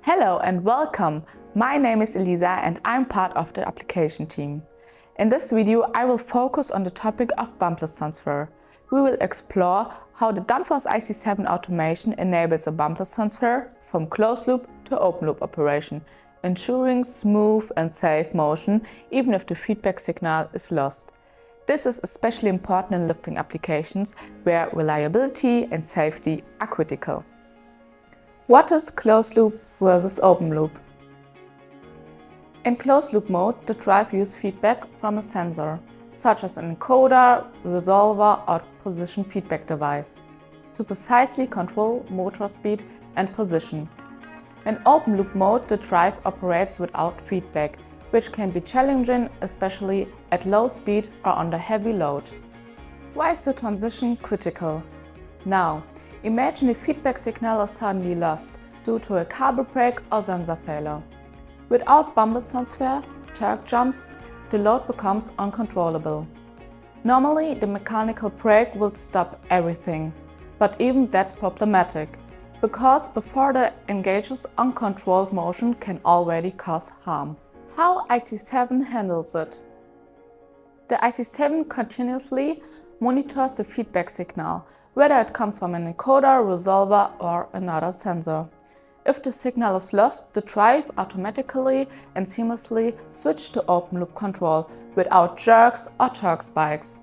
Hello and welcome! My name is Elisa and I'm part of the application team. In this video I will focus on the topic of bumpless transfer. We will explore how the Danfoss iC7-Automation enables a bumpless transfer from closed loop to open loop operation, ensuring smooth and safe motion even if the feedback signal is lost. This is especially important in lifting applications where reliability and safety are critical. What is closed loop versus open loop? In closed loop mode, the drive uses feedback from a sensor, such as an encoder, resolver or position feedback device, to precisely control motor speed and position. In open loop mode, the drive operates without feedback, which can be challenging, especially at low speed or under heavy load. Why is the transition critical? Now, imagine a feedback signal is suddenly lost due to a cable break or sensor failure. Without bumpless transfer, torque jumps, the load becomes uncontrollable. Normally, the mechanical brake will stop everything, but even that's problematic, because before it engages, uncontrolled motion can already cause harm. How iC7 handles it? The iC7 continuously monitors the feedback signal, whether it comes from an encoder, resolver or another sensor. If the signal is lost, the drive automatically and seamlessly switches to open loop control without jerks or torque spikes.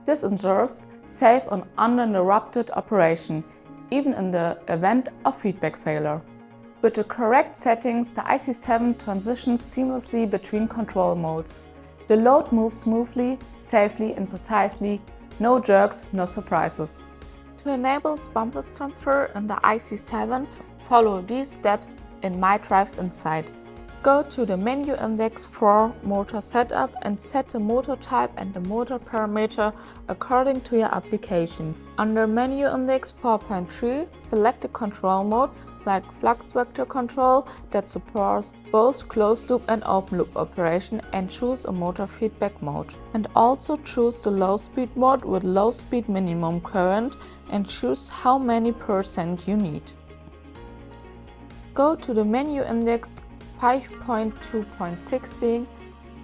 This ensures safe and uninterrupted operation, even in the event of feedback failure. With the correct settings, the iC7 transitions seamlessly between control modes. The load moves smoothly, safely and precisely, no jerks, no surprises. To enable bumpless transfer in the iC7, follow these steps in MyDrive Insight. Go to the menu index for motor setup and set the motor type and the motor parameter according to your application. Under menu index 4.3, select the control mode like flux vector control that supports both closed loop and open loop operation and choose a motor feedback mode. And also choose the low speed mode with low speed minimum current and choose how many % you need. Go to the menu index 5.2.16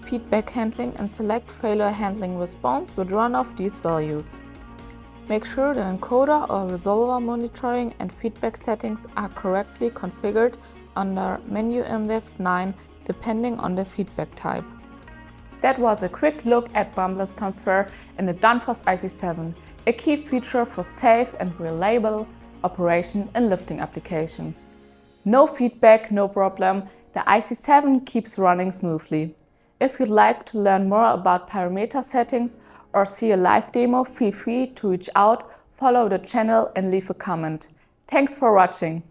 feedback handling and select failure handling response with one of these values. Make sure the encoder or resolver monitoring and feedback settings are correctly configured under menu index 9 depending on the feedback type. That was a quick look at bumpless transfer in the Danfoss iC7, a key feature for safe and reliable operation in lifting applications. No feedback, no problem, the iC7 keeps running smoothly. If you'd like to learn more about parameter settings or see a live demo, feel free to reach out, follow the channel and leave a comment. Thanks for watching.